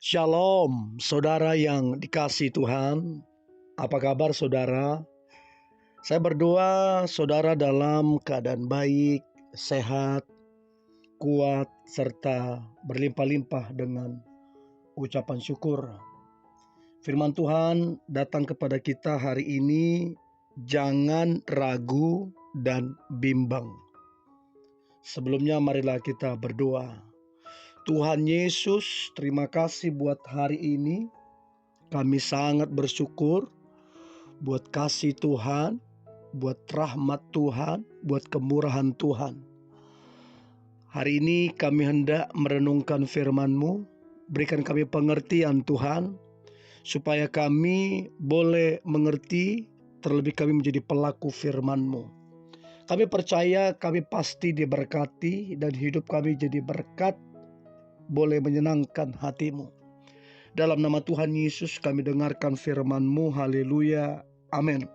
Shalom, saudara yang dikasihi Tuhan. Apa kabar saudara? Saya berdoa saudara dalam keadaan baik, sehat, kuat, serta berlimpah-limpah dengan ucapan syukur. Firman Tuhan datang kepada kita hari ini, jangan ragu dan bimbang. Sebelumnya marilah kita berdoa. Tuhan Yesus, terima kasih buat hari ini. Kami sangat bersyukur buat kasih Tuhan, buat rahmat Tuhan, buat kemurahan Tuhan. Hari ini kami hendak merenungkan firman-Mu. Berikan kami pengertian Tuhan, supaya kami boleh mengerti, terlebih kami menjadi pelaku firman-Mu. Kami percaya kami pasti diberkati dan hidup kami jadi berkat, boleh menyenangkan hati-Mu. Dalam nama Tuhan Yesus kami dengarkan firman-Mu. Haleluya. Amin.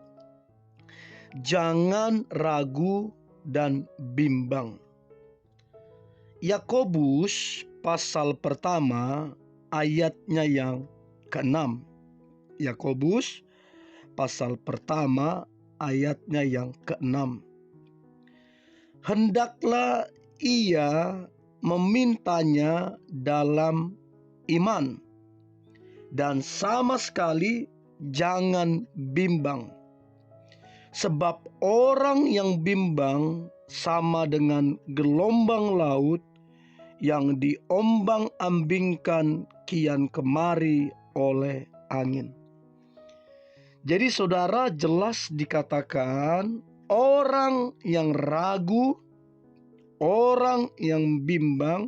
Jangan ragu dan bimbang. Yakobus pasal pertama ayatnya yang ke-6. Yakobus pasal pertama ayatnya yang ke-6. Hendaklah ia memintanya dalam iman, dan sama sekali jangan bimbang. Sebab orang yang bimbang sama dengan gelombang laut yang diombang-ambingkan kian kemari oleh angin. Jadi saudara, jelas dikatakan orang yang ragu, orang yang bimbang,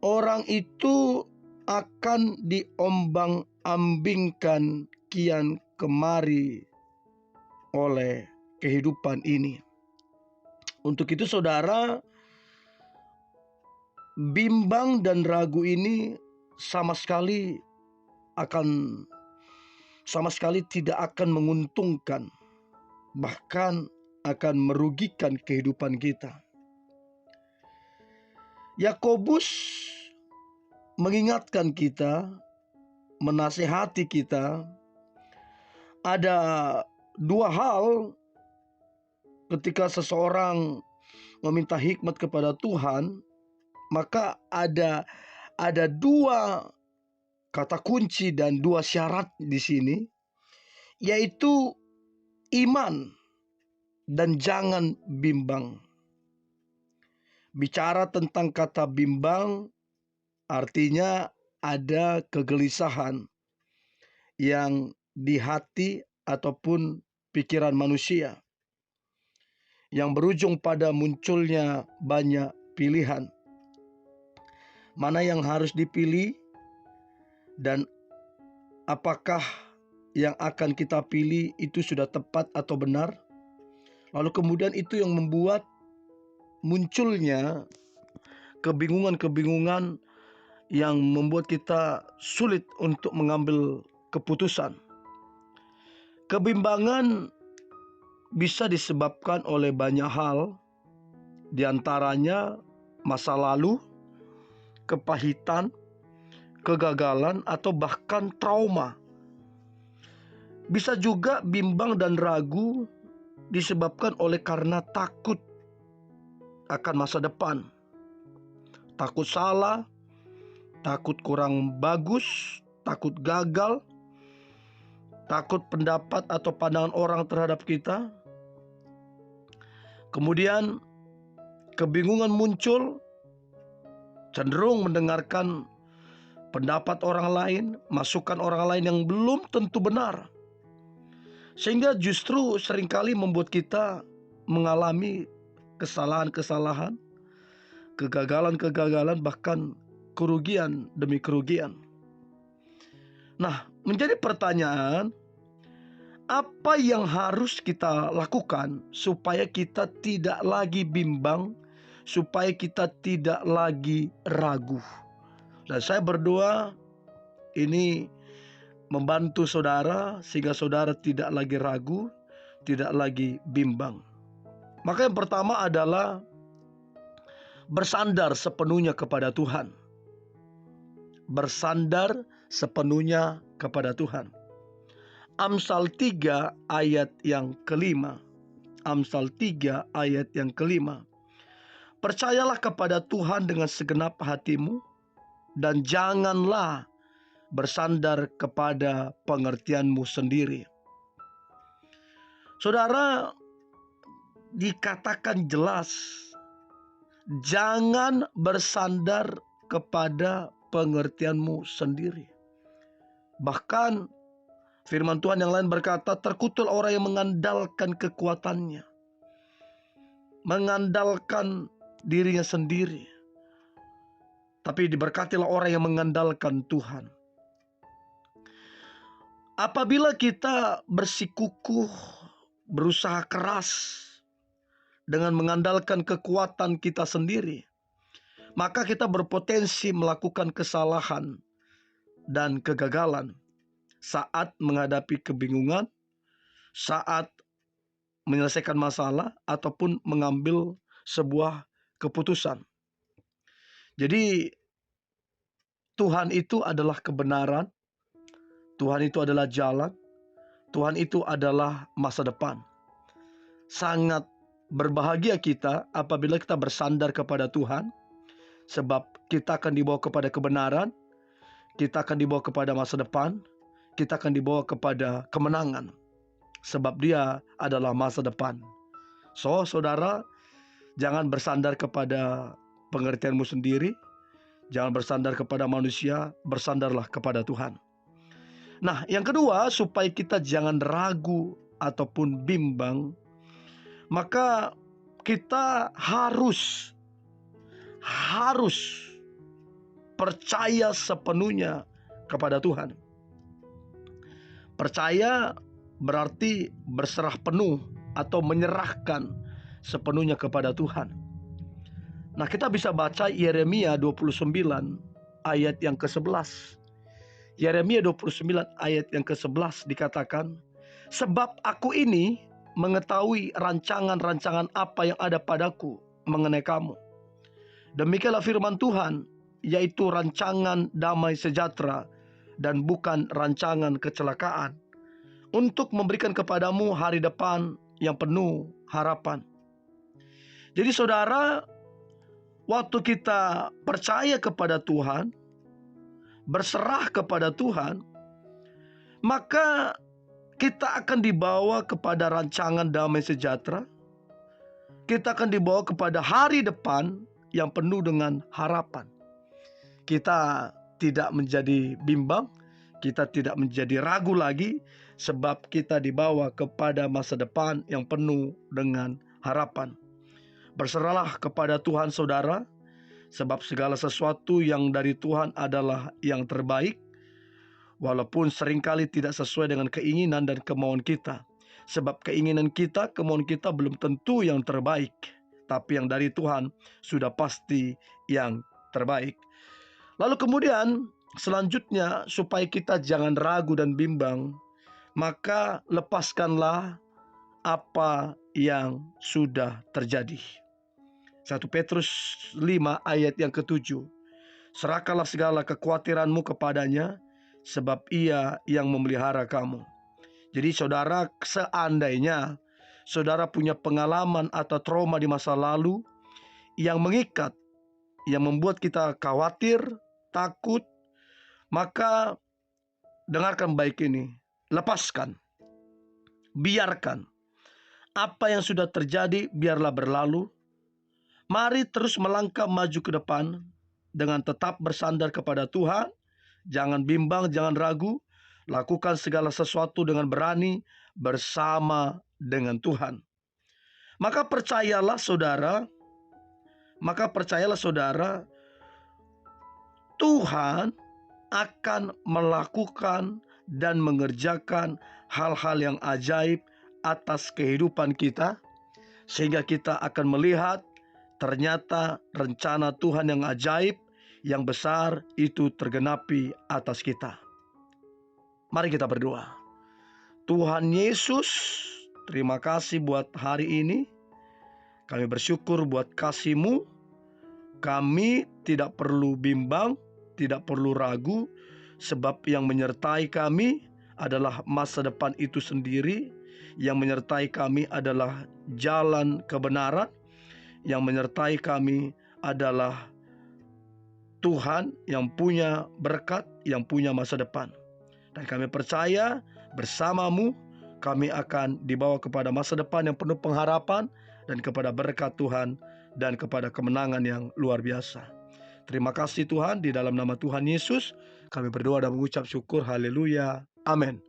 orang itu akan diombang-ambingkan kian kemari oleh kehidupan ini. Untuk itu saudara, bimbang dan ragu ini sama sekali tidak akan menguntungkan, bahkan akan merugikan kehidupan kita. Yakobus mengingatkan kita, menasihati kita, ada dua hal ketika seseorang meminta hikmat kepada Tuhan, maka ada dua kata kunci dan dua syarat di sini, yaitu iman dan jangan bimbang. Bicara tentang kata bimbang, artinya ada kegelisahan yang di hati ataupun pikiran manusia, yang berujung pada munculnya banyak pilihan. Mana yang harus dipilih dan apakah yang akan kita pilih itu sudah tepat atau benar. Lalu kemudian itu yang membuat munculnya kebingungan-kebingungan yang membuat kita sulit untuk mengambil keputusan. Kebimbangan bisa disebabkan oleh banyak hal, diantaranya masa lalu, kepahitan, kegagalan, atau bahkan trauma. Bisa juga bimbang dan ragu disebabkan oleh karena takut akan masa depan, takut salah, takut kurang bagus, takut gagal, takut pendapat atau pandangan orang terhadap kita. Kemudian kebingungan muncul, cenderung mendengarkan pendapat orang lain, masukan orang lain yang belum tentu benar, sehingga justru seringkali membuat kita mengalami kesalahan-kesalahan, kegagalan-kegagalan, bahkan kerugian demi kerugian. Nah, menjadi pertanyaan, apa yang harus kita lakukan supaya kita tidak lagi bimbang, supaya kita tidak lagi ragu? Dan saya berdoa ini membantu saudara sehingga saudara tidak lagi ragu, tidak lagi bimbang. Maka yang pertama adalah bersandar sepenuhnya kepada Tuhan. Bersandar sepenuhnya kepada Tuhan. Amsal 3 ayat yang kelima. Amsal 3 ayat yang kelima. Percayalah kepada Tuhan dengan segenap hatimu, dan janganlah bersandar kepada pengertianmu sendiri. Saudara, dikatakan jelas, jangan bersandar kepada pengertianmu sendiri. Bahkan firman Tuhan yang lain berkata, terkutul orang yang mengandalkan kekuatannya, mengandalkan dirinya sendiri. Tapi diberkatilah orang yang mengandalkan Tuhan. Apabila kita bersikukuh, berusaha keras dengan mengandalkan kekuatan kita sendiri, maka kita berpotensi melakukan kesalahan dan kegagalan saat menghadapi kebingungan, saat menyelesaikan masalah, ataupun mengambil sebuah keputusan. Jadi Tuhan itu adalah kebenaran, Tuhan itu adalah jalan, Tuhan itu adalah masa depan. Sangat berbahagia kita apabila kita bersandar kepada Tuhan, sebab kita akan dibawa kepada kebenaran, kita akan dibawa kepada masa depan, kita akan dibawa kepada kemenangan, sebab Dia adalah masa depan. So, saudara, jangan bersandar kepada pengertianmu sendiri, jangan bersandar kepada manusia, bersandarlah kepada Tuhan. Nah, yang kedua, supaya kita jangan ragu ataupun bimbang, maka kita harus percaya sepenuhnya kepada Tuhan. Percaya berarti berserah penuh atau menyerahkan sepenuhnya kepada Tuhan. Nah, kita bisa baca Yeremia 29 ayat yang ke-11. Yeremia 29 ayat yang ke-11 dikatakan, sebab aku ini mengetahui rancangan-rancangan apa yang ada padaku mengenai kamu. Demikianlah firman Tuhan, yaitu rancangan damai sejahtera dan bukan rancangan kecelakaan, untuk memberikan kepadamu hari depan yang penuh harapan. Jadi saudara, waktu kita percaya kepada Tuhan, berserah kepada Tuhan, maka kita akan dibawa kepada rancangan damai sejahtera. Kita akan dibawa kepada hari depan yang penuh dengan harapan. Kita tidak menjadi bimbang, kita tidak menjadi ragu lagi, sebab kita dibawa kepada masa depan yang penuh dengan harapan. Berserahlah kepada Tuhan saudara, sebab segala sesuatu yang dari Tuhan adalah yang terbaik, walaupun seringkali tidak sesuai dengan keinginan dan kemauan kita. Sebab keinginan kita, kemauan kita belum tentu yang terbaik, tapi yang dari Tuhan sudah pasti yang terbaik. Lalu kemudian selanjutnya, supaya kita jangan ragu dan bimbang, maka lepaskanlah apa yang sudah terjadi. 1 Petrus 5 ayat yang ke-7. Serahkanlah segala kekhawatiranmu kepadanya, sebab Ia yang memelihara kamu. Jadi saudara, seandainya saudara punya pengalaman atau trauma di masa lalu yang mengikat, yang membuat kita khawatir, takut, maka dengarkan baik ini. Lepaskan, biarkan. Apa yang sudah terjadi biarlah berlalu. Mari terus melangkah maju ke depan dengan tetap bersandar kepada Tuhan. Jangan bimbang, jangan ragu. Lakukan segala sesuatu dengan berani bersama dengan Tuhan. Maka percayalah saudara, Tuhan akan melakukan dan mengerjakan hal-hal yang ajaib atas kehidupan kita, sehingga kita akan melihat ternyata rencana Tuhan yang ajaib, yang besar itu tergenapi atas kita. Mari kita berdoa. Tuhan Yesus, terima kasih buat hari ini. Kami bersyukur buat kasih-Mu. Kami tidak perlu bimbang, tidak perlu ragu, sebab yang menyertai kami adalah masa depan itu sendiri. Yang menyertai kami adalah jalan kebenaran. Yang menyertai kami adalah Tuhan yang punya berkat, yang punya masa depan. Dan kami percaya bersamamu kami akan dibawa kepada masa depan yang penuh pengharapan dan kepada berkat Tuhan dan kepada kemenangan yang luar biasa. Terima kasih Tuhan, di dalam nama Tuhan Yesus kami berdoa dan mengucap syukur. Haleluya. Amin.